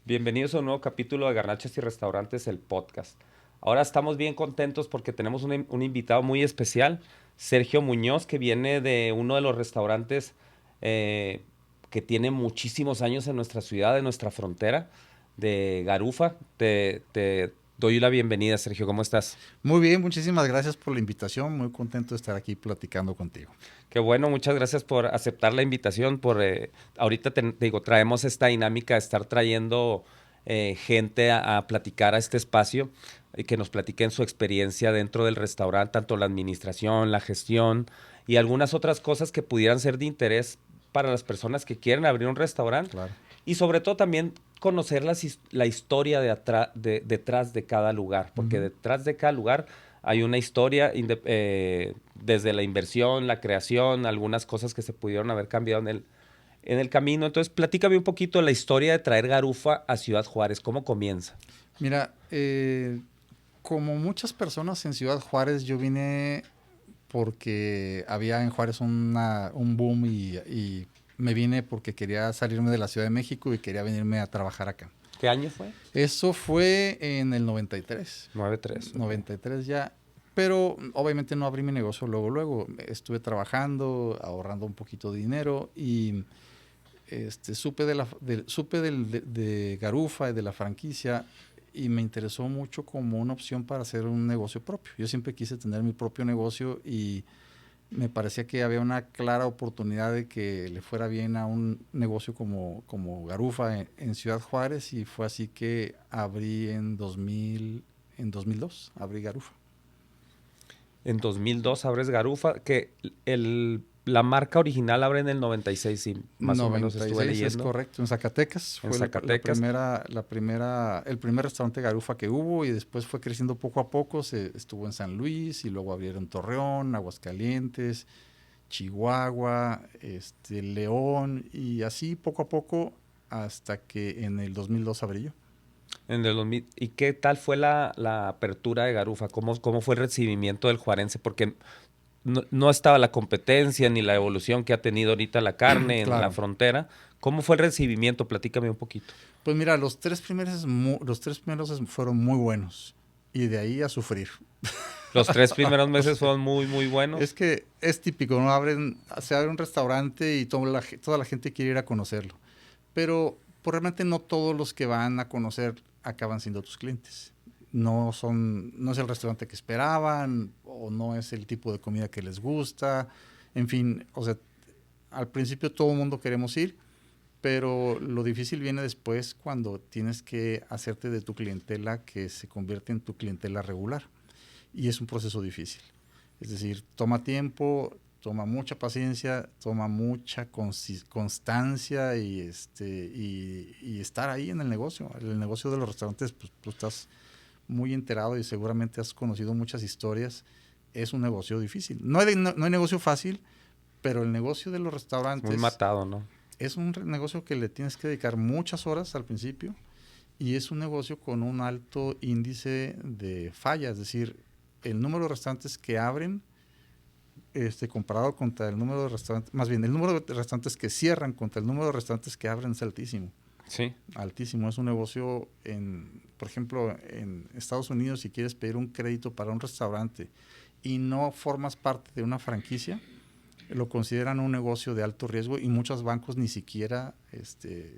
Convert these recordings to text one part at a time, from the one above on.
Bienvenidos a un nuevo capítulo de Garnachas y Restaurantes, el podcast. Ahora estamos bien contentos porque tenemos un invitado muy especial, Sergio Muñoz, que viene de uno de los restaurantes eh, que tiene muchísimos años en nuestra ciudad, en nuestra frontera, de Garufa. Te doy la bienvenida, Sergio, ¿cómo estás? Muy bien, muchísimas gracias por la invitación. Muy contento de estar aquí platicando contigo. Qué bueno, muchas gracias por aceptar la invitación. Ahorita te digo, traemos esta dinámica de estar trayendo gente a platicar a este espacio y que nos platiquen su experiencia dentro del restaurante, tanto la administración, la gestión y algunas otras cosas que pudieran ser de interés para las personas que quieren abrir un restaurante Claro. y sobre todo también conocer la historia detrás de cada lugar, porque Ujú. detrás de cada lugar hay una historia desde la inversión, la creación, algunas cosas que se pudieron haber cambiado en el camino. Entonces, platícame un poquito la historia de traer Garufa a Ciudad Juárez. ¿Cómo comienza? Mira, como muchas personas en Ciudad Juárez, yo vine porque había en Juárez un boom y me vine porque quería salirme de la Ciudad de México y quería venirme a trabajar acá. ¿Qué año fue? Eso fue en el 93. 93, ok. 93 ya. Pero obviamente no abrí mi negocio luego, luego. Estuve trabajando, ahorrando un poquito de dinero y supe de Garufa y de la franquicia y me interesó mucho como una opción para hacer un negocio propio. Yo siempre quise tener mi propio negocio y me parecía que había una clara oportunidad de que le fuera bien a un negocio como Garufa en Ciudad Juárez y fue así que abrí en 2002, abrí Garufa. En 2002 abres Garufa, la marca original abre en el 96, sí, más o menos estuve 96 es leyendo, correcto, en Zacatecas en fue Zacatecas. el primer restaurante Garufa que hubo y después fue creciendo poco a poco, se estuvo en San Luis y luego abrieron Torreón, Aguascalientes, Chihuahua, León y así poco a poco hasta que en el 2002 abrí yo. En el 2000. ¿Y qué tal fue la apertura de Garufa? ¿Cómo fue el recibimiento del juarense? Porque no estaba la competencia ni la evolución que ha tenido ahorita la carne en la Claro. frontera. ¿Cómo fue el recibimiento? Platícame un poquito. Pues mira, los tres primeros fueron muy buenos y de ahí a sufrir. Los 3 primeros meses fueron muy, muy Es buenos. que es típico, ¿no? Se abre un restaurante y toda la gente quiere ir a conocerlo. Pero pues, realmente no todos los que van a conocer acaban siendo tus clientes. No es el restaurante que esperaban, o no es el tipo de comida que les gusta. En fin, o sea, al principio todo el mundo queremos ir, pero lo difícil viene después cuando tienes que hacerte de tu clientela que se convierte en tu clientela regular. Y es un proceso difícil. Es decir, toma tiempo, toma mucha paciencia, toma mucha constancia y estar ahí en el negocio. En el negocio de los restaurantes, pues tú estás muy enterado y seguramente has conocido muchas historias. Es un negocio difícil. No hay negocio fácil, pero el negocio de los Es muy restaurantes matado, ¿no? es un negocio que le tienes que dedicar muchas horas al principio y es un negocio con un alto índice de falla, es decir, el número de restaurantes que abren comparado contra el número de restaurantes, más bien el número de restaurantes que cierran contra el número de restaurantes que abren es altísimo. Sí. Altísimo. Es un negocio por ejemplo, en Estados Unidos, si quieres pedir un crédito para un restaurante y no formas parte de una franquicia, lo consideran un negocio de alto riesgo y muchos bancos ni siquiera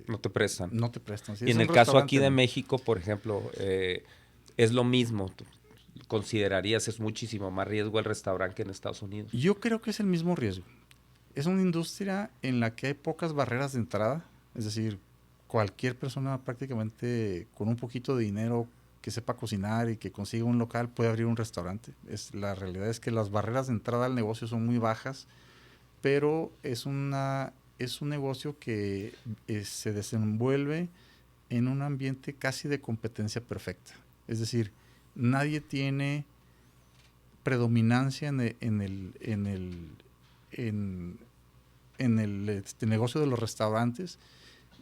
No te prestan. no te prestan. Si Y es en un el caso aquí restaurante, de no. México, por ejemplo, es lo mismo. ¿Tú considerarías es muchísimo más riesgo el restaurante que en Estados Unidos? Yo creo que es el mismo riesgo. Es una industria en la que hay pocas barreras de entrada, es decir, cualquier persona prácticamente con un poquito de dinero que sepa cocinar y que consiga un local puede abrir un restaurante. La realidad es que las barreras de entrada al negocio son muy bajas, pero es un negocio que se desenvuelve en un ambiente casi de competencia perfecta. Es decir, nadie tiene predominancia en, en el negocio de los restaurantes.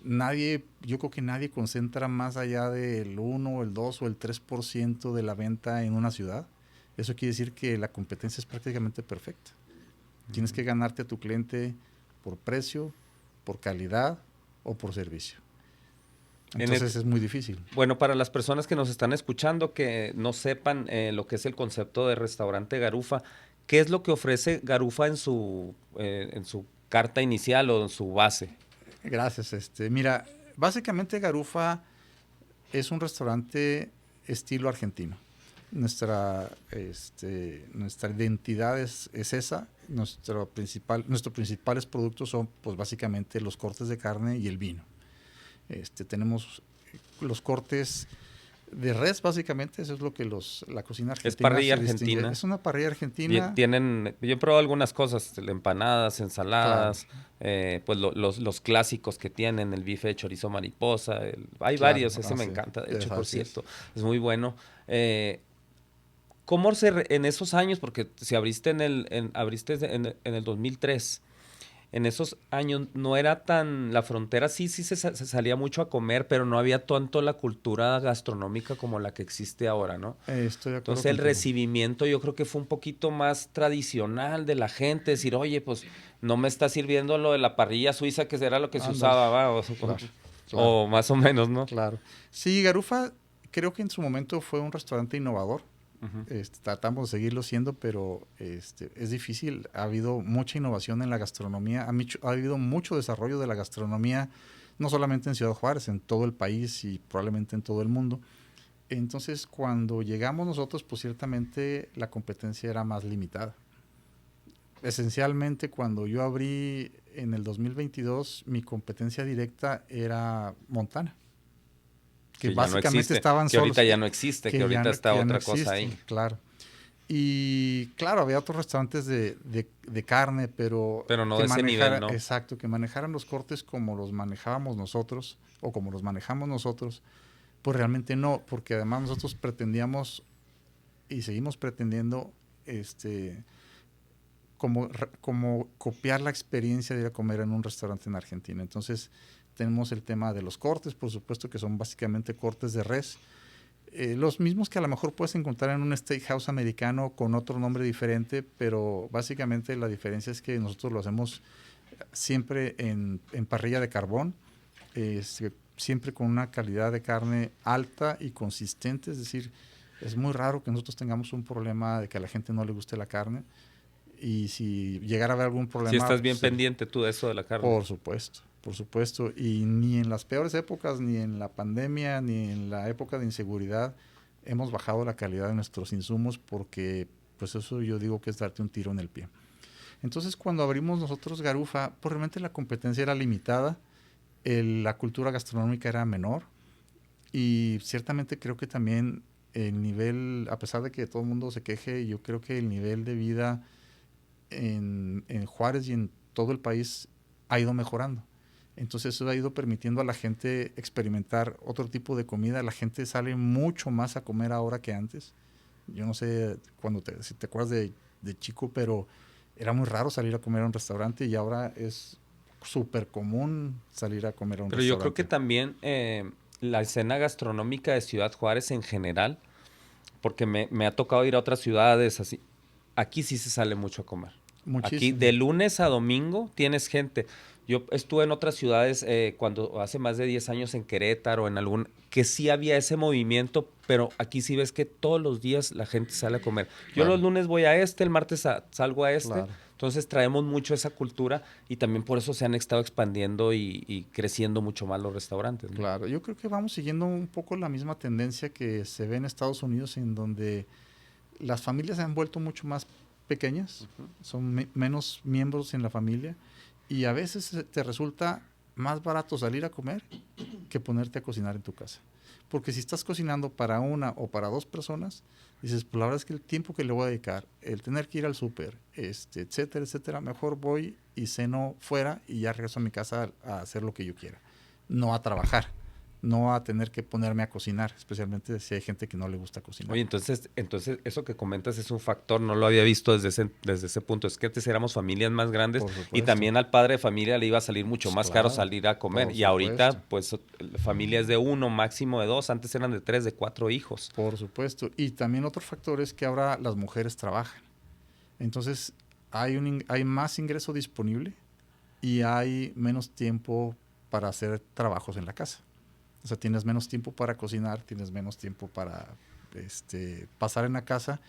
Yo creo que nadie concentra más allá del 1, el 2 o el 3% de la venta en una ciudad. Eso quiere decir que la competencia es prácticamente perfecta. Tienes que ganarte a tu cliente por precio, por calidad o por servicio. Entonces es muy difícil. Bueno, para las personas que nos están escuchando que no sepan lo que es el concepto de restaurante Garufa, ¿qué es lo que ofrece Garufa en su carta inicial o en su base? Gracias. Mira, básicamente Garufa es un restaurante estilo argentino. Nuestra identidad es esa. Nuestros principales productos son, pues, básicamente los cortes de carne y el vino. Tenemos los cortes de res, básicamente, eso es lo que la cocina argentina es parrilla se distingue. argentina. Es una parrilla argentina. Yo he probado algunas cosas, empanadas, Claro, ensaladas, pues los clásicos que tienen, el bife de chorizo mariposa, hay claro, varios, ese me encanta, de hecho, por así es. cierto, es muy bueno. ¿Cómo en esos años, porque si abriste en el 2003, en esos años no era tan, la frontera sí se salía mucho a comer, pero no había tanto la cultura gastronómica como la que existe ahora, ¿no? Estoy de acuerdo Entonces el contigo. recibimiento yo creo que fue un poquito más tradicional de la gente, decir, oye, pues no me está sirviendo lo de la parrilla suiza, que era lo que se Ándale. usaba, ¿va? Claro, claro, O más o menos, ¿no? claro. Sí, Garufa creo que en su momento fue un restaurante innovador. Ujú. Tratamos de seguirlo siendo, pero es difícil. Ha habido mucha innovación en la gastronomía, ha habido mucho desarrollo de la gastronomía, no solamente en Ciudad Juárez, en todo el país y probablemente en todo el mundo. Entonces, cuando llegamos nosotros, pues ciertamente la competencia era más limitada. Esencialmente, cuando yo abrí en el 2022, mi competencia directa era Montana, que Que ya no básicamente existe, estaban que solos, ahorita ya no existe, que ahorita está que ya no otra cosa existen, ahí. claro. Y claro, había otros restaurantes de carne, pero Pero no de ese nivel, ¿no? exacto, que manejaran los cortes como los manejábamos nosotros o como los manejamos nosotros, pues realmente no, porque además nosotros pretendíamos y seguimos pretendiendo como copiar la experiencia de ir a comer en un restaurante en Argentina. Entonces, tenemos el tema de los cortes, por supuesto, que son básicamente cortes de res. Los mismos que a lo mejor puedes encontrar en un steakhouse americano con otro nombre diferente, pero básicamente la diferencia es que nosotros lo hacemos siempre en parrilla de carbón, siempre con una calidad de carne alta y consistente, es decir, es muy raro que nosotros tengamos un problema de que a la gente no le guste la carne, y si llegara a haber algún Si problema, estás bien pues, pendiente tú de eso de la carne. por supuesto, y ni en las peores épocas, ni en la pandemia, ni en la época de inseguridad, hemos bajado la calidad de nuestros insumos, porque pues eso yo digo que es darte un tiro en el pie. Entonces, cuando abrimos nosotros Garufa, pues realmente la competencia era limitada, la cultura gastronómica era menor, y ciertamente creo que también el nivel, a pesar de que todo el mundo se queje, yo creo que el nivel de vida en Juárez y en todo el país ha ido mejorando. Entonces eso ha ido permitiendo a la gente experimentar otro tipo de comida. La gente sale mucho más a comer ahora que antes. Yo no sé si te acuerdas de chico, pero era muy raro salir a comer a un restaurante, y ahora es súper común salir a comer a un Pero yo creo que restaurante. también la escena gastronómica de Ciudad Juárez en general, porque me ha tocado ir a otras ciudades así, aquí sí se sale mucho a comer. Aquí Muchísimo. de lunes a domingo tienes gente. Yo estuve en otras ciudades cuando hace más de 10 años en Querétaro, en algún, que sí había ese movimiento, pero aquí sí ves que todos los días la gente sale a comer. Yo los Claro, lunes voy a el martes salgo a claro. entonces traemos mucho esa cultura y también por eso se han estado expandiendo y creciendo mucho más los restaurantes, ¿no? Claro, yo creo que vamos siguiendo un poco la misma tendencia que se ve en Estados Unidos, en donde las familias se han vuelto mucho más pequeñas, Ujú. son menos miembros en la familia, y a veces te resulta más barato salir a comer que ponerte a cocinar en tu casa. Porque si estás cocinando para una o para dos personas, dices, pues la verdad es que el tiempo que le voy a dedicar, el tener que ir al súper, etcétera, etcétera, mejor voy y ceno fuera y ya regreso a mi casa a hacer lo que yo quiera. No a trabajar, no a tener que ponerme a cocinar, especialmente si hay gente que no le gusta cocinar. Oye, entonces eso que comentas es un factor, no lo había visto desde ese punto. Es que antes éramos familias más grandes Por y supuesto. también al padre de familia le iba a salir mucho Pues más caro claro, salir a comer. por Y supuesto. ahorita, pues, familias de uno, máximo de dos, antes eran de tres, de cuatro hijos. Por supuesto. Y también otro factor es que ahora las mujeres trabajan. Entonces hay más ingreso disponible y hay menos tiempo para hacer trabajos en la casa. O sea, tienes menos tiempo para cocinar, tienes menos tiempo para pasar en la casa.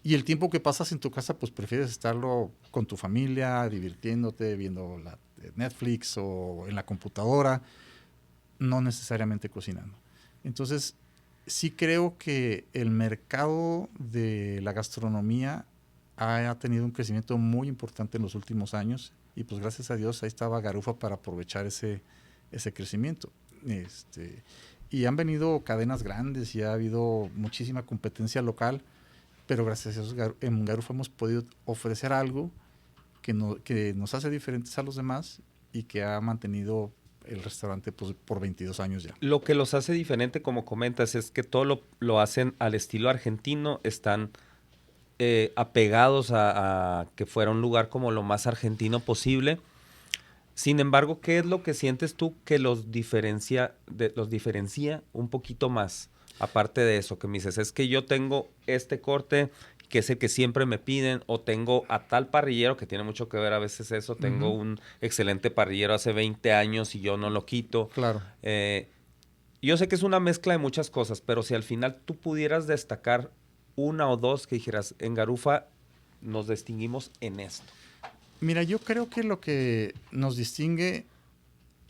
Y el tiempo que pasas en tu casa, pues prefieres estarlo con tu familia, divirtiéndote, viendo Netflix o en la computadora, no necesariamente cocinando. Entonces, sí creo que el mercado de la gastronomía ha tenido un crecimiento muy importante en los últimos años y pues gracias a Dios ahí estaba Garufa para aprovechar ese crecimiento. Y han venido cadenas grandes y ha habido muchísima competencia local, pero gracias a eso en Garufa hemos podido ofrecer algo que nos hace diferentes a los demás y que ha mantenido el restaurante pues, por 22 años ya. Lo que los hace diferente, como comentas, es que todo lo hacen al estilo argentino, están apegados a que fuera un lugar como lo más argentino posible. Sin embargo, ¿qué es lo que sientes tú que los diferencia un poquito más? Aparte de eso, que me dices, es que yo tengo este corte, que es el que siempre me piden, o tengo a tal parrillero, que tiene mucho que ver a veces eso, tengo un excelente parrillero hace 20 años y yo no lo quito. Claro. Yo sé que es una mezcla de muchas cosas, pero si al final tú pudieras destacar una o dos que dijeras, en Garufa nos distinguimos en esto. Mira, yo creo que lo que nos distingue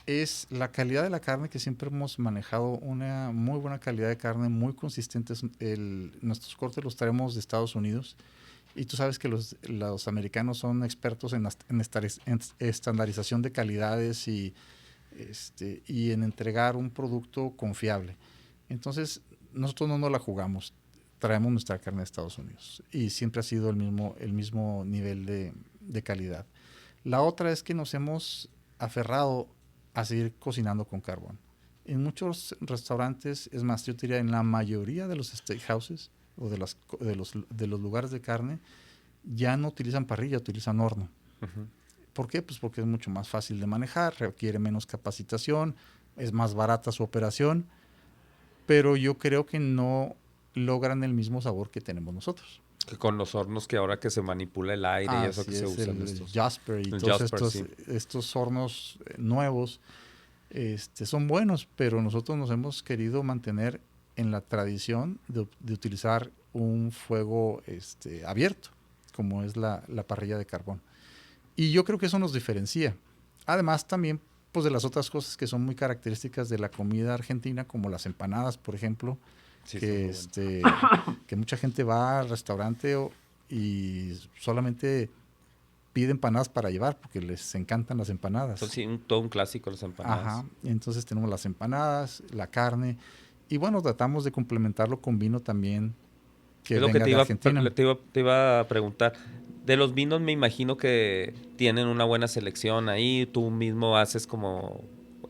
es la calidad de la carne, que siempre hemos manejado una muy buena calidad de carne, muy consistentes. Nuestros cortes los traemos de Estados Unidos y tú sabes que los americanos son expertos en estandarización de calidades y en entregar un producto confiable. Entonces, nosotros no nos la jugamos, traemos nuestra carne de Estados Unidos y siempre ha sido el mismo nivel de calidad. La otra es que nos hemos aferrado a seguir cocinando con carbón. En muchos restaurantes, es más, yo diría en la mayoría de los steakhouses o de los lugares de carne, ya no utilizan parrilla, utilizan horno. Uh-huh. ¿Por qué? Pues porque es mucho más fácil de manejar, requiere menos capacitación, es más barata su operación, pero yo creo que no logran el mismo sabor que tenemos nosotros. Que con los hornos que ahora que se manipula el aire y eso que se usan estos. Jasper y todos estos hornos nuevos son buenos, pero nosotros nos hemos querido mantener en la tradición de utilizar un fuego abierto, como es la parrilla de carbón. Y yo creo que eso nos diferencia. Además también pues, de las otras cosas que son muy características de la comida argentina, como las empanadas, por ejemplo, sí, que mucha gente va al restaurante y solamente pide empanadas para llevar porque les encantan las empanadas. Sí, todo un clásico las empanadas. Ajá, entonces tenemos las empanadas, la carne y bueno, tratamos de complementarlo con vino también que es lo venga que de Argentina. Te iba a preguntar. De los vinos me imagino que tienen una buena selección ahí, tú mismo haces como...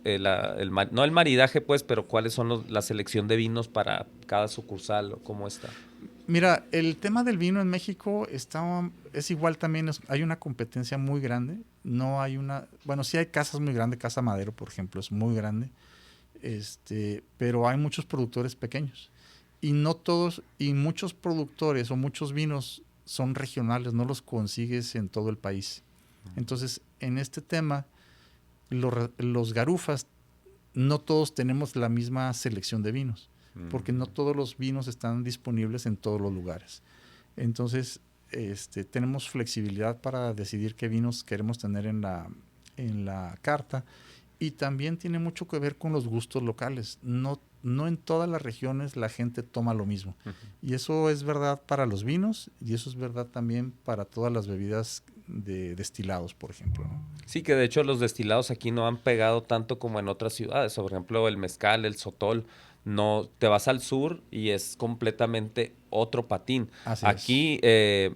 no el maridaje, pues, pero ¿cuáles son la selección de vinos para cada sucursal o cómo está? Mira, el tema del vino en México es igual también, hay una competencia muy grande. No hay sí hay casas muy grandes, Casa Madero, por ejemplo, es muy grande, pero hay muchos productores pequeños. Y no todos, y muchos productores o muchos vinos son regionales, no los consigues en todo el país. Entonces, en este tema... Los garufas, no todos tenemos la misma selección de vinos, porque no todos los vinos están disponibles en todos los lugares. Entonces, tenemos flexibilidad para decidir qué vinos queremos tener en la carta, y también tiene mucho que ver con los gustos locales. No en todas las regiones la gente toma lo mismo. Uh-huh. Y eso es verdad para los vinos y eso es verdad también para todas las bebidas de destilados, por ejemplo, ¿no? Sí, que de hecho los destilados aquí no han pegado tanto como en otras ciudades. Por ejemplo, el mezcal, el sotol, no te vas al sur y es completamente otro patín. Así aquí,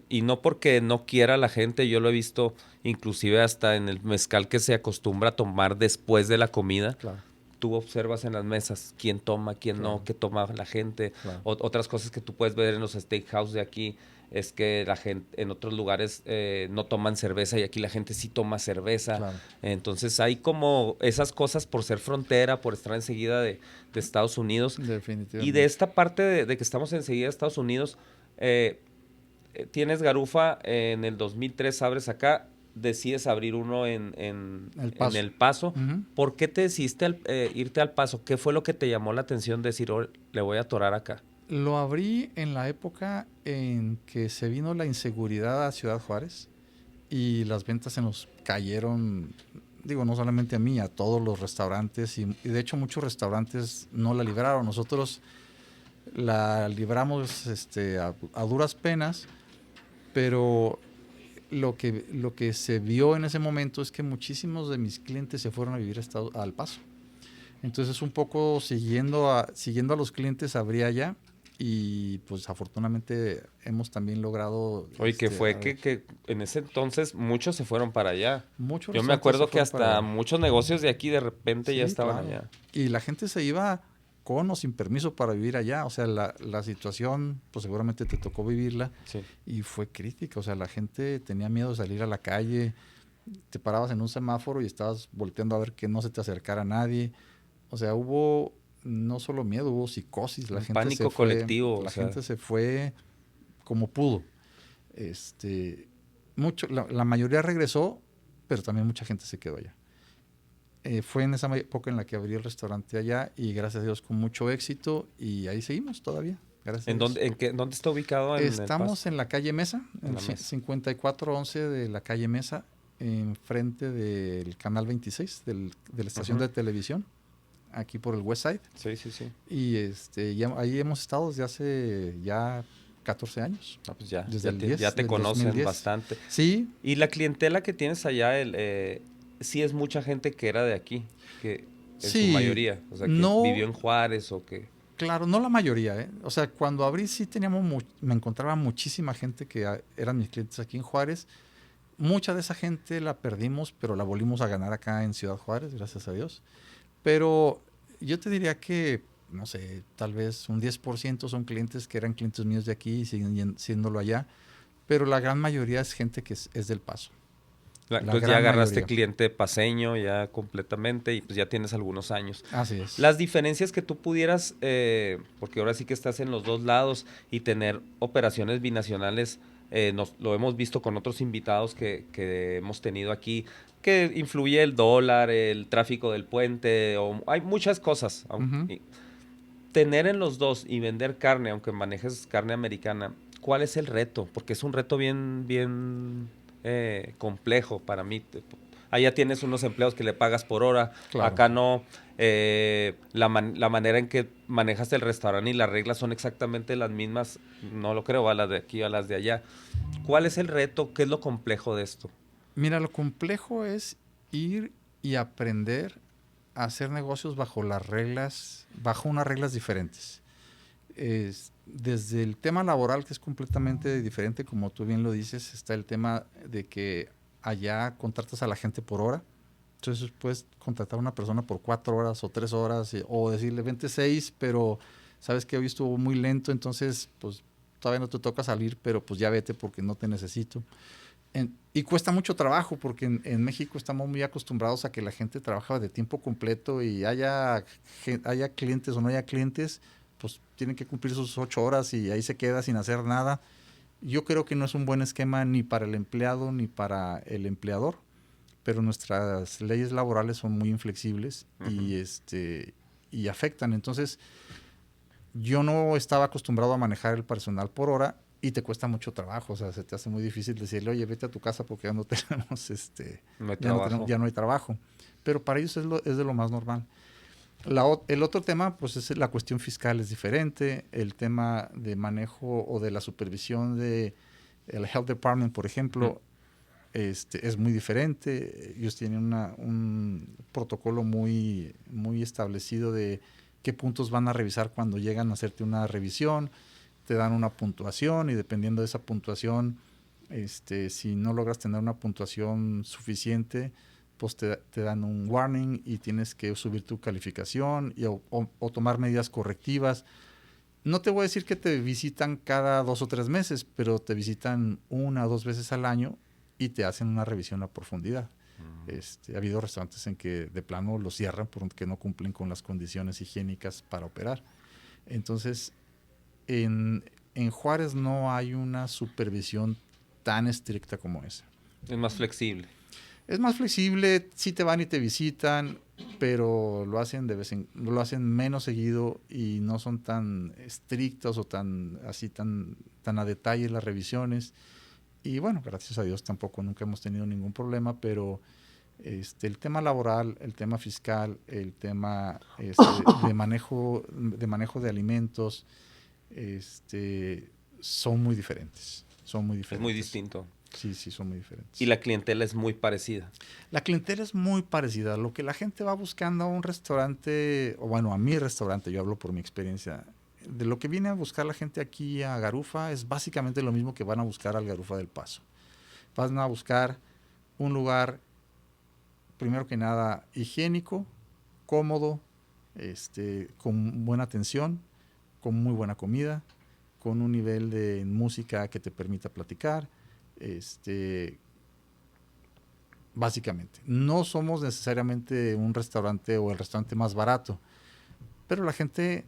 y no porque no quiera la gente, yo lo he visto inclusive hasta en el mezcal que se acostumbra a tomar después de la comida. Claro. Tú observas en las mesas quién toma, quién claro. no, qué toma la gente. Claro. Otras cosas que tú puedes ver en los steakhouse de aquí es que la gente en otros lugares no toman cerveza y aquí la gente sí toma cerveza. Claro. Entonces hay como esas cosas por ser frontera, por estar enseguida de Estados Unidos. Definitivamente. Y de esta parte de que estamos enseguida de Estados Unidos, tienes Garufa en el 2003, abres acá. decides abrir uno en Paso. El Paso. Uh-huh. ¿Por qué te decidiste irte al Paso? ¿Qué fue lo que te llamó la atención de decir, oh, le voy a atorar acá? Lo abrí en la época en que se vino la inseguridad a Ciudad Juárez y las ventas se nos cayeron, digo, no solamente a mí, a todos los restaurantes y de hecho muchos restaurantes no la libraron. Nosotros la libramos a duras penas, pero lo que se vio en ese momento es que muchísimos de mis clientes se fueron a vivir al Paso. Entonces un poco siguiendo a los clientes abrí allá y pues afortunadamente hemos también logrado... Oye, que fue que en ese entonces muchos se fueron para allá. Muchos Yo me acuerdo que hasta allá. muchos negocios de aquí de repente Sí, ya estaban claro. allá. Y la gente se iba con o sin permiso para vivir allá. O sea, la situación, pues seguramente te tocó vivirla. Sí. Y fue crítica. O sea, la gente tenía miedo de salir a la calle. Te parabas en un semáforo y estabas volteando a ver que no se te acercara nadie. O sea, hubo no solo miedo, hubo psicosis. La gente Pánico se fue, colectivo. La gente se fue como pudo. La mayoría regresó, pero también mucha gente se quedó allá. Fue en esa época en la que abrí el restaurante allá y gracias a Dios con mucho éxito y ahí seguimos todavía. Gracias a Dios. ¿Dónde está ubicado? Estamos en la calle Mesa, en la Mesa. 5411 de la calle Mesa, enfrente del canal 26 de la estación de televisión, aquí por el West Side. Sí, sí, sí. Y ahí hemos estado desde hace ya 14 años. Ah, pues ya, desde ya te conocen 2010. bastante. Sí. Y la clientela que tienes allá, sí es mucha gente que era de aquí, que en su mayoría, o sea, que vivió en Juárez o que... Claro, no la mayoría, ¿eh? O sea, cuando abrí sí me encontraba muchísima gente que eran mis clientes aquí en Juárez. Mucha de esa gente la perdimos, pero la volvimos a ganar acá en Ciudad Juárez, gracias a Dios. Pero yo te diría que, no sé, tal vez un 10% son clientes que eran clientes míos de aquí y siguen siéndolo allá. Pero la gran mayoría es gente que es del Paso. Entonces ya agarraste cliente paseño ya completamente y pues ya tienes algunos años. Así es. Las diferencias que tú pudieras, porque ahora sí que estás en los dos lados y tener operaciones binacionales, lo hemos visto con otros invitados que hemos tenido aquí, que influye el dólar, el tráfico del puente, hay muchas cosas. Tener en los dos y vender carne, aunque manejes carne americana, ¿cuál es el reto? Porque es un reto bien complejo para mí. Allá tienes unos empleados que le pagas por hora, claro. Acá no. La manera en que manejas el restaurante y las reglas son exactamente las mismas, no lo creo, a las de aquí a las de allá. ¿Cuál es el reto? ¿Qué es lo complejo de esto? Mira, lo complejo es ir y aprender a hacer negocios bajo unas reglas diferentes. Desde el tema laboral, que es completamente diferente, como tú bien lo dices, está el tema de que allá contratas a la gente por hora. Entonces puedes contratar a una persona por 4 horas o 3 horas o decirle vente 6, pero sabes que hoy estuvo muy lento, entonces pues todavía no te toca salir, pero pues ya vete porque no te necesito. Y cuesta mucho trabajo porque en México estamos muy acostumbrados a que la gente trabaja de tiempo completo y haya clientes o no haya clientes, pues tienen que cumplir sus 8 horas y ahí se queda sin hacer nada. Yo creo que no es un buen esquema ni para el empleado ni para el empleador, pero nuestras leyes laborales son muy inflexibles y afectan. Entonces, yo no estaba acostumbrado a manejar el personal por hora y te cuesta mucho trabajo. O sea, se te hace muy difícil decirle, oye, vete a tu casa porque ya no tenemos, ya no hay trabajo. Pero para ellos es de lo más normal. El otro tema, pues es la cuestión fiscal es diferente, el tema de manejo o de la supervisión de el Health Department, por ejemplo, es muy diferente. Ellos tienen un protocolo muy establecido de qué puntos van a revisar cuando llegan a hacerte una revisión, te dan una puntuación y dependiendo de esa puntuación, si no logras tener una puntuación suficiente, pues te dan un warning y tienes que subir tu calificación o tomar medidas correctivas. No te voy a decir que te visitan cada 2 o 3 meses, pero te visitan 1 o 2 veces al año y te hacen una revisión a profundidad. Ha habido restaurantes en que de plano los cierran porque no cumplen con las condiciones higiénicas para operar. Entonces, en Juárez no hay una supervisión tan estricta como esa. Es más flexible. Es más flexible, sí te van y te visitan, pero lo hacen lo hacen menos seguido y no son tan estrictos o tan a detalle las revisiones. Y bueno, gracias a Dios tampoco nunca hemos tenido ningún problema, pero el tema laboral, el tema fiscal, el tema de manejo de alimentos, son muy diferentes. Son muy diferentes. Es muy distinto. Sí, son muy diferentes. Y la clientela es muy parecida. La clientela es muy parecida. Lo que la gente va buscando a un restaurante, o bueno, a mi restaurante, yo hablo por mi experiencia, de lo que viene a buscar la gente aquí a Garufa es básicamente lo mismo que van a buscar al Garufa del Paso. Van a buscar un lugar, primero que nada, higiénico, cómodo, con buena atención, con muy buena comida, con un nivel de música que te permita platicar. Básicamente, no somos necesariamente un restaurante o el restaurante más barato, pero la gente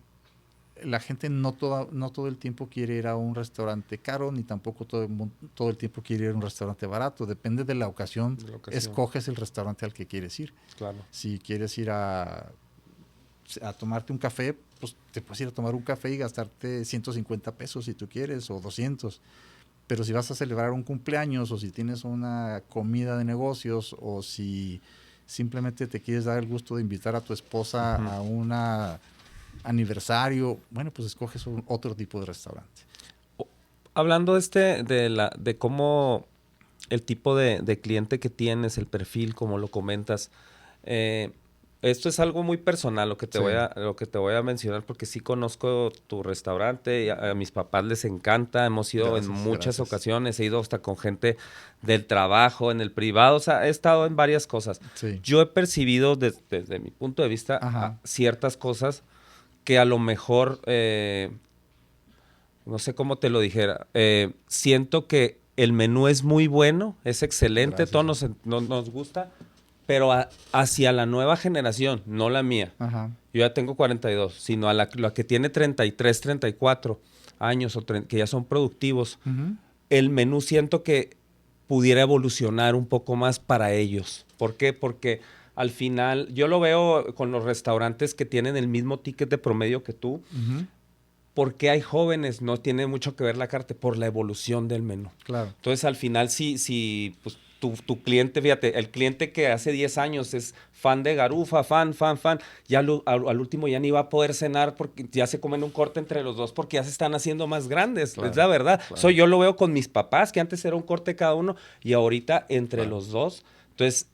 no todo el tiempo quiere ir a un restaurante caro, ni tampoco todo el tiempo quiere ir a un restaurante barato. Depende de la ocasión, escoges el restaurante al que quieres ir. Claro. Si quieres ir a tomarte un café, pues te puedes ir a tomar un café y gastarte 150 pesos si tú quieres, o 200. Pero si vas a celebrar un cumpleaños, o si tienes una comida de negocios, o si simplemente te quieres dar el gusto de invitar a tu esposa a un aniversario, bueno, pues escoges otro tipo de restaurante. Hablando de cómo el tipo de cliente que tienes, el perfil, como lo comentas, esto es algo muy personal lo que te voy a mencionar, porque sí conozco tu restaurante, y a mis papás les encanta, hemos ido en muchas ocasiones, he ido hasta con gente del trabajo, en el privado, o sea, he estado en varias cosas. Sí. Yo he percibido desde mi punto de vista ciertas cosas que a lo mejor, no sé cómo te lo dijera, siento que el menú es muy bueno, es excelente, todo nos gusta, pero hacia la nueva generación, no la mía. Yo ya tengo 42, sino a la que tiene 33, 34 años, que ya son productivos. El menú siento que pudiera evolucionar un poco más para ellos. ¿Por qué? Porque al final, yo lo veo con los restaurantes que tienen el mismo ticket de promedio que tú. Porque hay jóvenes, no tiene mucho que ver la carta, por la evolución del menú. Claro. Entonces, al final, si pues, tu cliente, fíjate, el cliente que hace 10 años es fan de Garufa, fan, ya al último ya ni va a poder cenar porque ya se comen un corte entre los dos porque ya se están haciendo más grandes. Claro, es la verdad. Claro. Yo lo veo con mis papás, que antes era un corte cada uno y ahorita entre los dos. Entonces,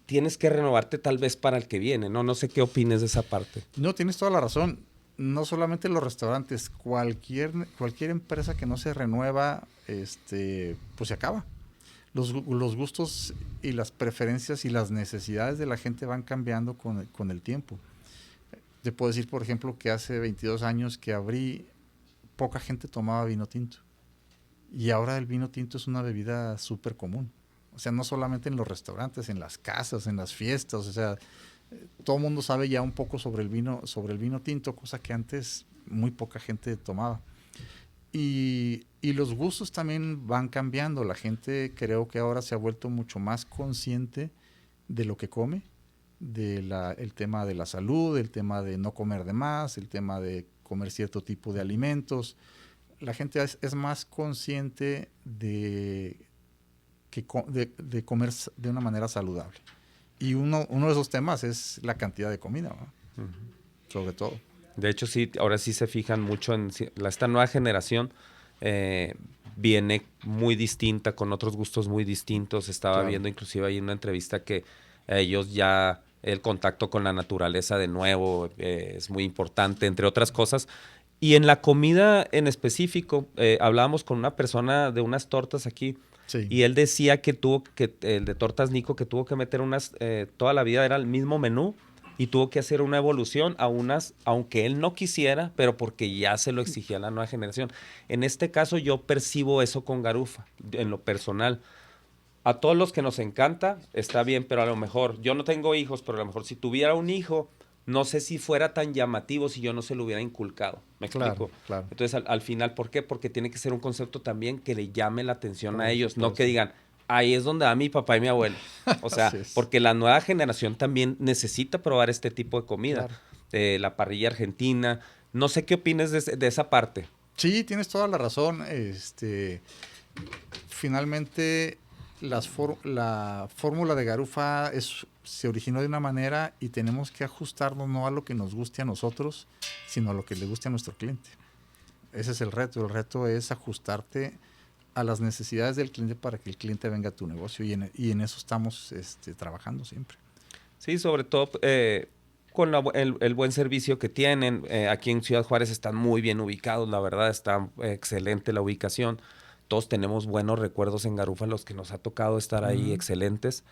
tienes que renovarte tal vez para el que viene, ¿no? No sé qué opines de esa parte. No, tienes toda la razón. No solamente los restaurantes, cualquier empresa que no se renueva, pues se acaba. Los gustos y las preferencias y las necesidades de la gente van cambiando con el tiempo. Te puedo decir, por ejemplo, que hace 22 años que abrí, poca gente tomaba vino tinto. Y ahora el vino tinto es una bebida súper común. O sea, no solamente en los restaurantes, en las casas, en las fiestas, o sea, todo el mundo sabe ya un poco sobre el vino tinto, cosa que antes muy poca gente tomaba. Y los gustos también van cambiando. La gente creo que ahora se ha vuelto mucho más consciente de lo que come, el tema de la salud, el tema de no comer de más, el tema de comer cierto tipo de alimentos. La gente es más consciente de comer de una manera saludable. Y uno de esos temas es la cantidad de comida, ¿no? Sobre todo. De hecho, sí, ahora sí se fijan mucho en esta nueva generación. Viene muy distinta, con otros gustos muy distintos. Estaba viendo inclusive ahí una entrevista que ellos ya el contacto con la naturaleza de nuevo es muy importante, entre otras cosas. Y en la comida en específico, hablábamos con una persona de unas tortas aquí. Sí. Y él decía que el de Tortas Nico, que tuvo que meter toda la vida era el mismo menú y tuvo que hacer una evolución a unas, aunque él no quisiera, pero porque ya se lo exigía la nueva generación. En este caso yo percibo eso con Garufa, en lo personal. A todos los que nos encanta, está bien, pero a lo mejor, yo no tengo hijos, pero a lo mejor si tuviera un hijo, no sé si fuera tan llamativo si yo no se lo hubiera inculcado. ¿Me explico? Claro. Entonces, al final, ¿por qué? Porque tiene que ser un concepto también que le llame la atención a ellos, no que digan, ahí es donde va mi papá y mi abuelo. O sea, porque la nueva generación también necesita probar este tipo de comida. Claro. La parrilla argentina. No sé qué opinas de esa parte. Sí, tienes toda la razón. Finalmente, la fórmula de garufa se originó de una manera y tenemos que ajustarnos no a lo que nos guste a nosotros, sino a lo que le guste a nuestro cliente. Ese es el reto. El reto es ajustarte a las necesidades del cliente para que el cliente venga a tu negocio y en eso estamos trabajando siempre. Sí, sobre todo con el buen servicio que tienen. Aquí en Ciudad Juárez están muy bien ubicados, la verdad, está excelente la ubicación. Todos tenemos buenos recuerdos en Garufa, los que nos ha tocado estar ahí, excelentes.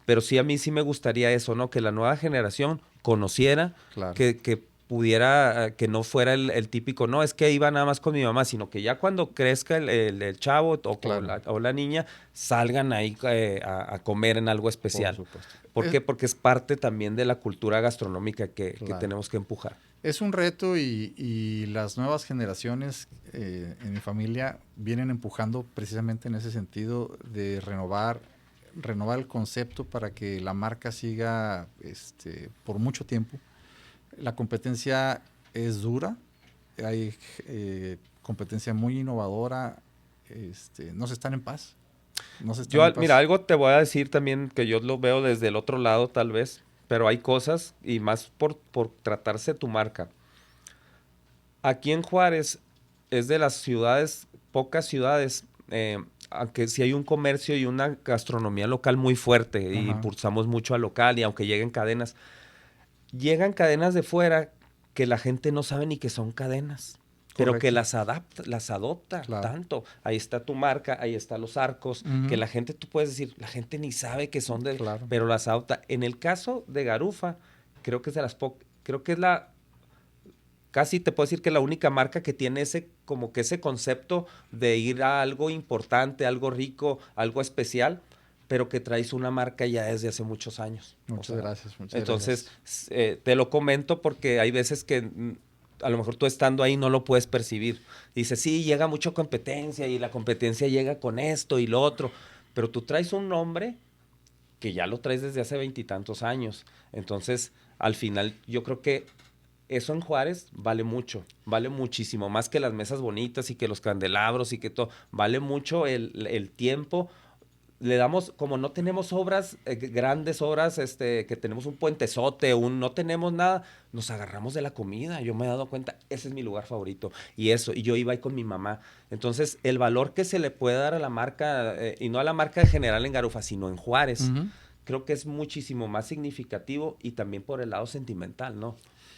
Pero sí, a mí sí me gustaría eso, ¿no? Que la nueva generación conociera, Claro. que pudiera, que no fuera el típico, no, es que iba nada más con mi mamá, sino que ya cuando crezca el chavo Claro. o la niña, salgan ahí a comer en algo especial. Por supuesto. ¿Por qué? Porque es parte también de la cultura gastronómica que tenemos que empujar. Es un reto y las nuevas generaciones en mi familia vienen empujando precisamente en ese sentido de renovar el concepto para que la marca siga por mucho tiempo. La competencia es dura, hay competencia muy innovadora, no se están en paz. Mira, algo te voy a decir también que yo lo veo desde el otro lado tal vez, pero hay cosas y más por tratarse tu marca. Aquí en Juárez es de las ciudades, pocas ciudades, aunque sí hay un comercio y una gastronomía local muy fuerte y impulsamos mucho al local y aunque llegan cadenas de fuera que la gente no sabe ni que son cadenas. Pero Correcto. que las adopta Claro. tanto. Ahí está tu marca, ahí están los arcos, que la gente, tú puedes decir, la gente ni sabe que son de, Claro. pero las adopta. En el caso de Garufa, creo que es de las creo que es casi te puedo decir que la única marca que tiene como que ese concepto de ir a algo importante, algo rico, algo especial, pero que traes una marca ya desde hace muchos años. Muchas gracias. Entonces, te lo comento porque hay veces que a lo mejor tú estando ahí no lo puedes percibir. Dices, sí, llega mucha competencia y la competencia llega con esto y lo otro, pero tú traes un nombre que ya lo traes desde hace 20 y tantos años. Entonces, al final, yo creo que eso en Juárez vale mucho, vale muchísimo, más que las mesas bonitas y que los candelabros y que todo, vale mucho el tiempo. Le damos, como no tenemos obras, grandes obras, que tenemos un puentezote, no tenemos nada, nos agarramos de la comida. Yo me he dado cuenta, ese es mi lugar favorito. Y yo iba ahí con mi mamá. Entonces, el valor que se le puede dar a la marca, y no a la marca en general en Garufa, sino en Juárez, creo que es muchísimo más significativo y también por el lado sentimental, ¿no?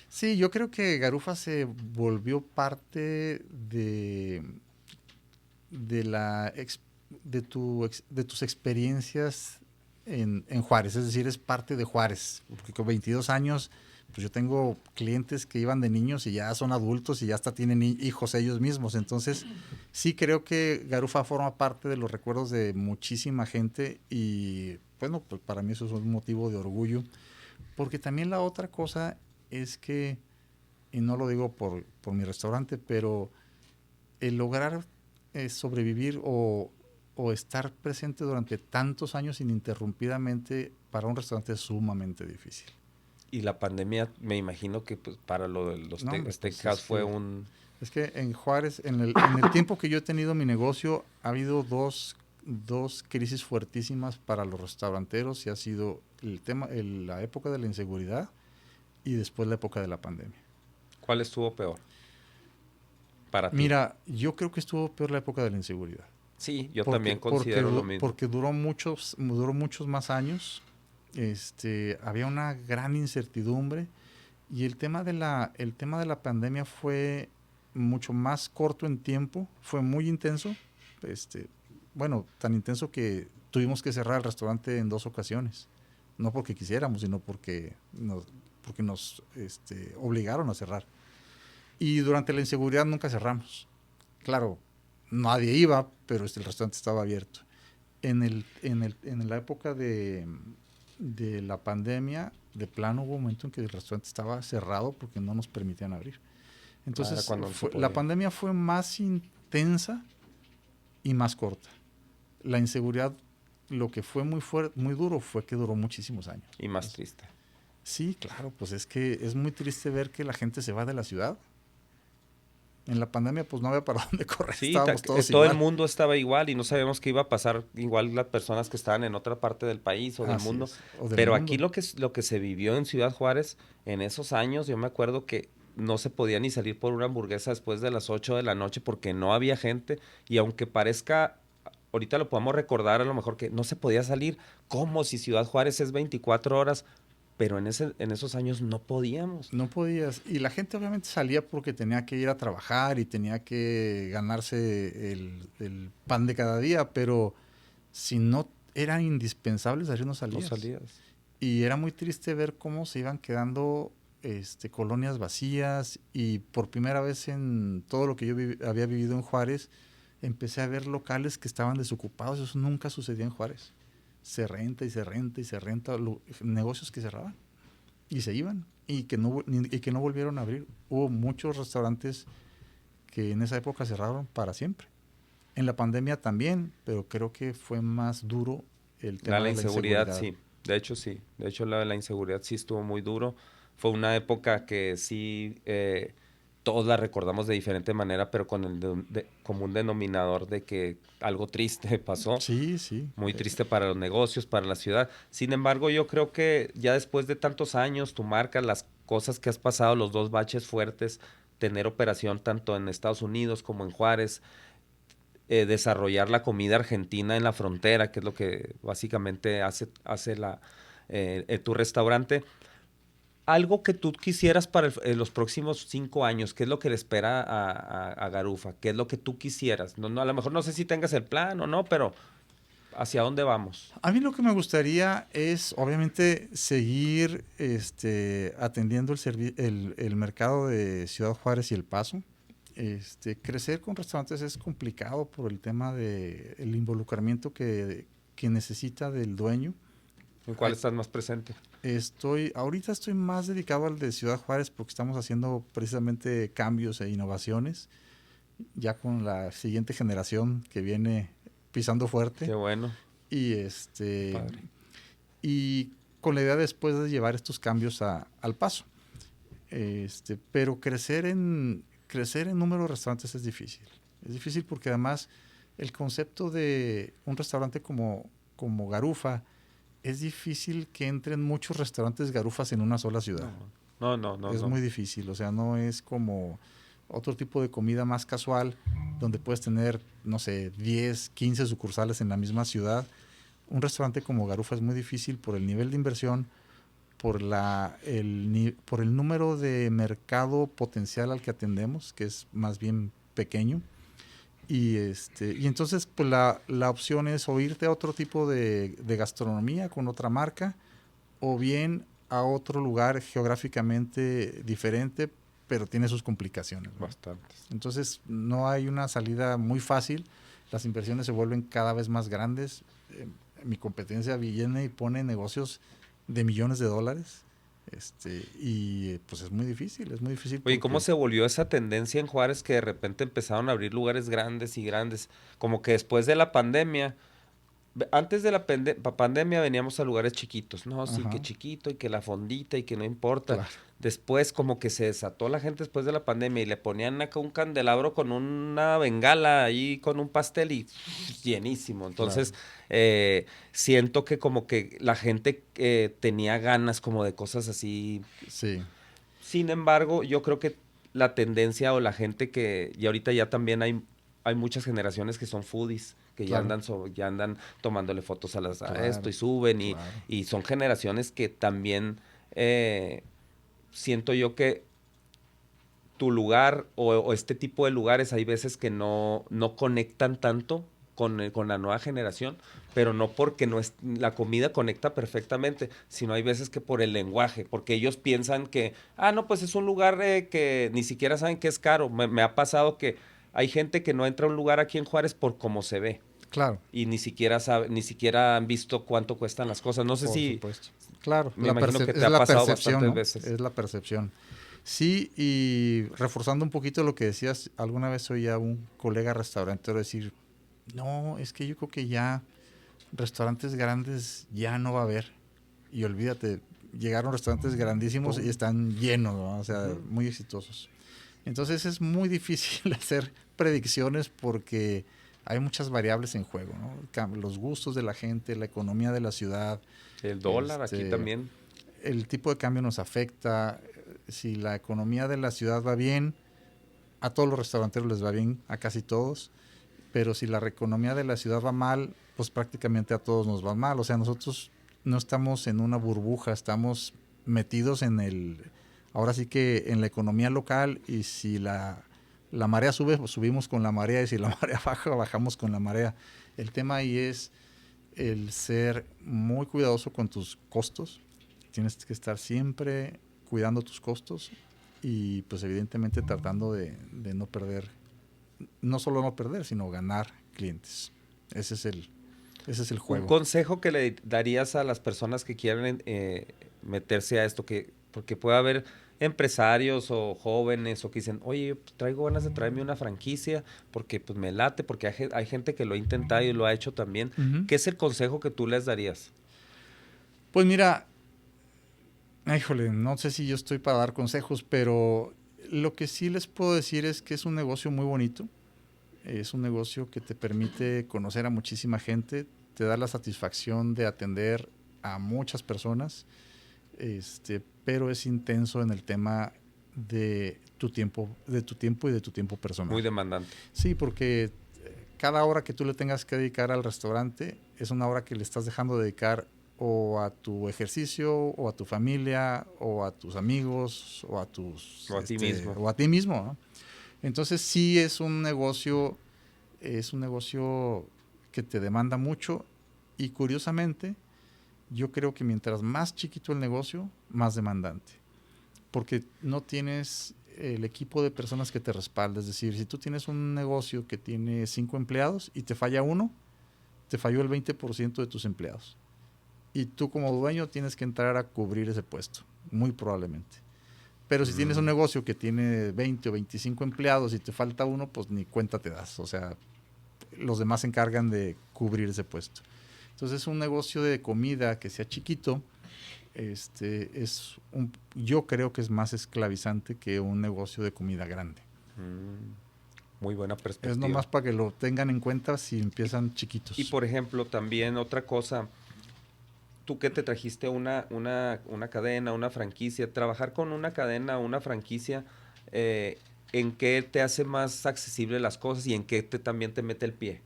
Sí, yo creo que Garufa se volvió parte de la de tus experiencias en Juárez, es decir, es parte de Juárez, porque con 22 años, pues yo tengo clientes que iban de niños y ya son adultos y ya hasta tienen hijos ellos mismos, entonces sí creo que Garufa forma parte de los recuerdos de muchísima gente y bueno, pues para mí eso es un motivo de orgullo, porque también la otra cosa es que, y no lo digo por mi restaurante, pero el lograr sobrevivir o estar presente durante tantos años ininterrumpidamente para un restaurante es sumamente difícil. Y la pandemia, me imagino que pues, para lo de los steakhouse fue un... Es que en Juárez, en el tiempo que yo he tenido mi negocio, ha habido dos crisis fuertísimas para los restauranteros y ha sido la época de la inseguridad y después la época de la pandemia. ¿Cuál estuvo peor para ti? Mira, yo creo que estuvo peor la época de la inseguridad. Sí, yo también considero lo mismo. Porque duró muchos más años. Había una gran incertidumbre y el tema de la pandemia fue mucho más corto en tiempo, fue muy intenso. Bueno, tan intenso que tuvimos que cerrar el restaurante en 2 ocasiones. No porque quisiéramos, sino porque nos obligaron a cerrar. Y durante la inseguridad nunca cerramos. Claro, nadie iba, pero el restaurante estaba abierto. En la época de la pandemia, de plano hubo un momento en que el restaurante estaba cerrado porque no nos permitían abrir. Entonces, la pandemia fue más intensa y más corta. la inseguridad, lo que fue muy duro fue que duró muchísimos años. Y más triste. Sí, claro, pues es que es muy triste ver que la gente se va de la ciudad. En la pandemia pues no había para dónde correr, Sí, estábamos todos todo el igual. mundo estaba igual y no sabíamos qué iba a pasar igual las personas que estaban en otra parte del país o del Así mundo. es, o del Pero mundo. aquí lo que se vivió en Ciudad Juárez en esos años, yo me acuerdo que no se podía ni salir por una hamburguesa después de las 8 de la noche porque no había gente y aunque parezca, ahorita lo podemos recordar a lo mejor que no se podía salir, como si Ciudad Juárez es 24 horas, pero en esos años no podíamos. No podías. Y la gente obviamente salía porque tenía que ir a trabajar y tenía que ganarse el pan de cada día, pero si no era indispensable salir, no No salías. salías. Y era muy triste ver cómo se iban quedando colonias vacías y por primera vez en todo lo que yo había vivido en Juárez, empecé a ver locales que estaban desocupados. Eso nunca sucedía en Juárez. Se renta y se renta y se renta, negocios que cerraban y se iban y que no volvieron a abrir. Hubo muchos restaurantes que en esa época cerraron para siempre. En la pandemia también, pero creo que fue más duro el tema La de la inseguridad, inseguridad. sí. De hecho, sí. De hecho, la inseguridad sí estuvo muy duro. Fue una época que sí, todos la recordamos de diferente manera, pero con el común denominador de que algo triste pasó. Sí, sí. Muy triste para los negocios, para la ciudad. Sin embargo, yo creo que ya después de tantos años, tu marca, las cosas que has pasado, los dos baches fuertes, tener operación tanto en Estados Unidos como en Juárez, desarrollar la comida argentina en la frontera, que es lo que básicamente hace tu restaurante. Algo que tú quisieras para los próximos 5 años, ¿qué es lo que le espera a Garufa? ¿Qué es lo que tú quisieras? A lo mejor no sé si tengas el plan o no, pero ¿hacia dónde vamos? A mí lo que me gustaría es, obviamente, seguir atendiendo el mercado de Ciudad Juárez y El Paso. Crecer con restaurantes es complicado por el tema de el involucramiento que necesita del dueño. ¿En cuál estás más presente? Ahorita estoy más dedicado al de Ciudad Juárez porque estamos haciendo precisamente cambios e innovaciones, ya con la siguiente generación que viene pisando fuerte. Qué bueno. Y Padre. y con la idea después de llevar estos cambios al Paso. Pero crecer en número de restaurantes es difícil. Es difícil porque además el concepto de un restaurante como Garufa, es difícil que entren muchos restaurantes Garufas en una sola ciudad. No. Es muy difícil, o sea, no es como otro tipo de comida más casual, donde puedes tener, no sé, 10, 15 sucursales en la misma ciudad. Un restaurante como Garufa es muy difícil por el nivel de inversión, por el número de mercado potencial al que atendemos, que es más bien pequeño. Y entonces pues la opción es o irte a otro tipo de gastronomía con otra marca, o bien a otro lugar geográficamente diferente, pero tiene sus complicaciones, ¿no? Bastantes. Entonces no hay una salida muy fácil, las inversiones se vuelven cada vez más grandes. Mi competencia viene y pone negocios de millones de dólares. Y pues es muy difícil. Oye, ¿cómo se volvió esa tendencia en Juárez que de repente empezaron a abrir lugares grandes y grandes? Como que después de la pandemia, antes de la pandemia veníamos a lugares chiquitos, ¿no? Sí, Ajá. que chiquito y que la fondita y que no importa. Claro. Después como que se desató la gente después de la pandemia y le ponían acá un candelabro con una bengala ahí con un pastel y llenísimo. Entonces, siento que como que la gente tenía ganas como de cosas así. Sí. Sin embargo, yo creo que la tendencia o la gente y ahorita ya también hay muchas generaciones que son foodies, que Claro. ya andan tomándole fotos a Claro, esto y suben claro. y son generaciones que también siento yo que tu lugar o este tipo de lugares hay veces que no conectan tanto con la nueva generación, pero no porque no es, la comida conecta perfectamente, sino hay veces que por el lenguaje, porque ellos piensan que, no, pues es un lugar que ni siquiera saben que es caro. Me ha pasado que hay gente que no entra a un lugar aquí en Juárez por cómo se ve. Claro. Y ni siquiera han visto cuánto cuestan las cosas. No sé Por si, supuesto. Claro. me imagino que te ha pasado bastantes ¿no? veces. Es la percepción. Sí, y reforzando un poquito lo que decías, alguna vez oí a un colega restaurantero decir, No, es que yo creo que ya restaurantes grandes ya no va a haber. Y olvídate, llegaron restaurantes grandísimos y están llenos, ¿no? O sea, muy exitosos. Entonces es muy difícil hacer predicciones porque hay muchas variables en juego, ¿no? Los gustos de la gente, la economía de la ciudad, El dólar aquí también. el tipo de cambio nos afecta. Si la economía de la ciudad va bien, a todos los restauranteros les va bien, a casi todos. Pero si la economía de la ciudad va mal, pues prácticamente a todos nos va mal. O sea, nosotros no estamos en una burbuja, estamos metidos en ahora sí que en la economía local, y si la marea sube, pues subimos con la marea, y si la marea baja, bajamos con la marea. El tema ahí es el ser muy cuidadoso con tus costos. Tienes que estar siempre cuidando tus costos y pues evidentemente tratando de no perder, no solo no perder, sino ganar clientes. Ese es el juego. Un consejo que le darías a las personas que quieren meterse a esto, porque puede haber empresarios o jóvenes o que dicen, oye, pues, traigo ganas de traerme una franquicia porque pues me late, porque hay gente que lo ha intentado y lo ha hecho también. ¿Qué es el consejo que tú les darías? Pues mira, híjole, no sé si yo estoy para dar consejos, pero lo que sí les puedo decir es que es un negocio muy bonito. Es un negocio que te permite conocer a muchísima gente, te da la satisfacción de atender a muchas personas, pero es intenso en el tema de tu tiempo y de tu tiempo personal. Muy demandante. Sí, porque cada hora que tú le tengas que dedicar al restaurante es una hora que le estás dejando de dedicar o a tu ejercicio, o a tu familia, o a tus amigos, o a tus... O a ti mismo. O a ti mismo, ¿no? Entonces sí es un negocio que te demanda mucho, y curiosamente yo creo que mientras más chiquito el negocio, más demandante, porque no tienes el equipo de personas que te respalde. Es decir, si tú tienes un negocio que tiene 5 empleados y te falla uno, te falló el 20% de tus empleados. Y tú como dueño tienes que entrar a cubrir ese puesto, muy probablemente. Pero si tienes un negocio que tiene 20 o 25 empleados y te falta uno, pues ni cuenta te das. O sea, los demás se encargan de cubrir ese puesto. Entonces, un negocio de comida que sea chiquito, yo creo que es más esclavizante que un negocio de comida grande. Muy buena perspectiva. Es nomás para que lo tengan en cuenta si empiezan chiquitos. Y por ejemplo, también otra cosa, tú que te trajiste una cadena, una franquicia, trabajar con una cadena, una franquicia, ¿en qué te hace más accesible las cosas y en qué también te mete el pie?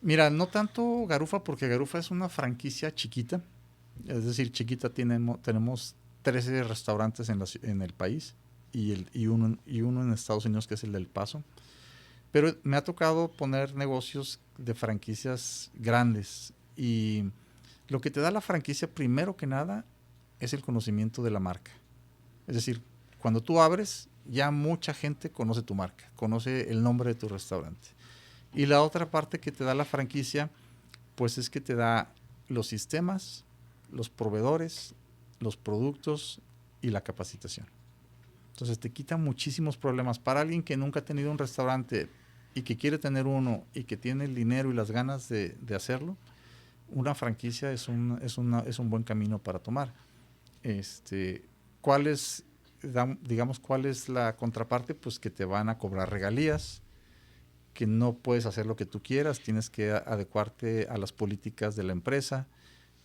Mira, no tanto Garufa, porque Garufa es una franquicia chiquita. Es decir, chiquita, tenemos 13 restaurantes en el país y uno en Estados Unidos, que es el del Paso. Pero me ha tocado poner negocios de franquicias grandes, y lo que te da la franquicia, primero que nada, es el conocimiento de la marca. Es decir, cuando tú abres, ya mucha gente conoce tu marca, conoce el nombre de tu restaurante. Y la otra parte que te da la franquicia, pues es que te da los sistemas, los proveedores, los productos y la capacitación. Entonces te quita muchísimos problemas. Para alguien que nunca ha tenido un restaurante y que quiere tener uno y que tiene el dinero y las ganas de hacerlo, una franquicia es un buen camino para tomar. ¿Cuál es la contraparte? Pues que te van a cobrar regalías, que no puedes hacer lo que tú quieras, tienes que adecuarte a las políticas de la empresa.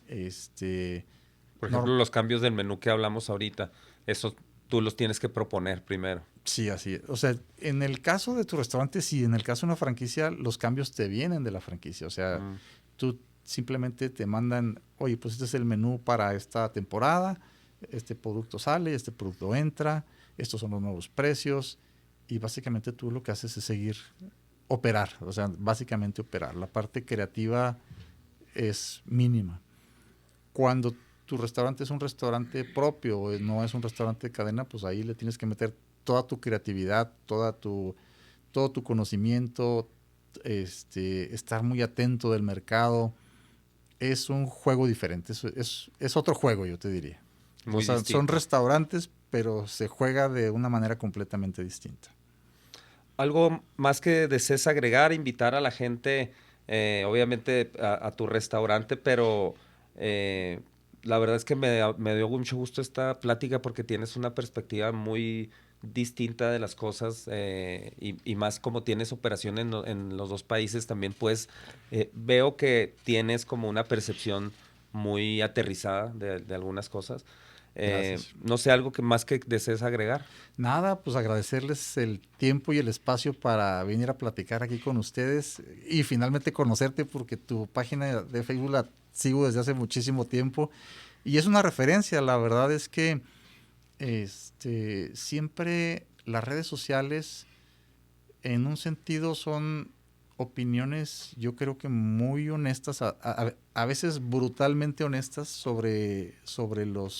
Por ejemplo, los cambios del menú que hablamos ahorita, eso tú los tienes que proponer primero. Sí, así es. O sea, en el caso de tu restaurante, sí. En el caso de una franquicia, los cambios te vienen de la franquicia. O sea, tú simplemente te mandan, oye, pues este es el menú para esta temporada, este producto sale, este producto entra, estos son los nuevos precios, y básicamente tú lo que haces es operar. O sea, básicamente operar. La parte creativa es mínima. Cuando tu restaurante es un restaurante propio, no es un restaurante de cadena, pues ahí le tienes que meter toda tu creatividad, todo tu conocimiento, estar muy atento del mercado. Es un juego diferente, es otro juego, yo te diría. Muy distinto. Son restaurantes, pero se juega de una manera completamente distinta. ¿Algo más que desees agregar, invitar a la gente obviamente a tu restaurante, pero la verdad es que me dio mucho gusto esta plática porque tienes una perspectiva muy distinta de las cosas y más como tienes operación en los dos países, también pues veo que tienes como una percepción muy aterrizada de algunas cosas. Gracias. No sé, algo que más que desees agregar. Nada, pues agradecerles el tiempo y el espacio para venir a platicar aquí con ustedes y finalmente conocerte porque tu página de Facebook la sigo desde hace muchísimo tiempo y es una referencia. La verdad es que siempre las redes sociales en un sentido son opiniones, yo creo que muy honestas, a veces brutalmente honestas sobre sobre lo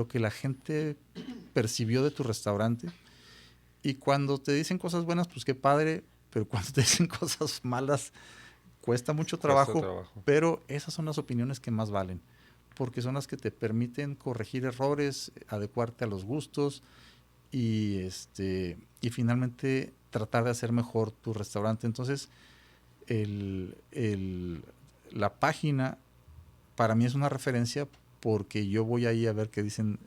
que la gente percibió de tu restaurante. Y cuando te dicen cosas buenas, pues qué padre, pero cuando te dicen cosas malas, cuesta mucho Cuesta trabajo, trabajo. pero esas son las opiniones que más valen, porque son las que te permiten corregir errores, adecuarte a los gustos y finalmente tratar de hacer mejor tu restaurante. Entonces, el, el, la página para mí es una referencia porque yo voy ahí a ver qué dicen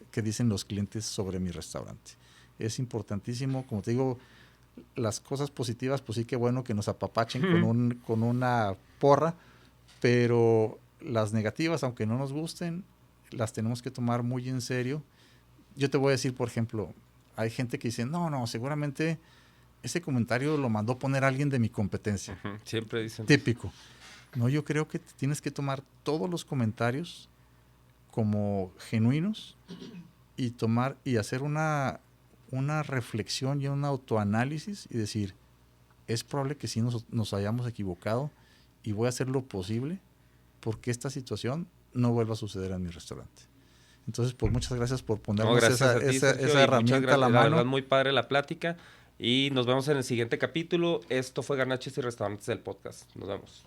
los clientes sobre mi restaurante. Es importantísimo, como te digo, las cosas positivas, pues sí que bueno que nos apapachen con una porra, pero las negativas, aunque no nos gusten, las tenemos que tomar muy en serio. Yo te voy a decir, por ejemplo, hay gente que dice, no, seguramente ese comentario lo mandó poner alguien de mi competencia. Siempre dicen eso. Típico. No, yo creo que tienes que tomar todos los comentarios como genuinos y hacer una reflexión y un autoanálisis y decir, es probable que sí nos hayamos equivocado y voy a hacer lo posible porque esta situación no vuelva a suceder en mi restaurante. Entonces, pues muchas gracias por ponernos Gracias a ti, Sergio, esa herramienta a la mano. La verdad, muy padre la plática. Y nos vemos en el siguiente capítulo. Esto fue Garnachos y Restaurantes del podcast. Nos vemos.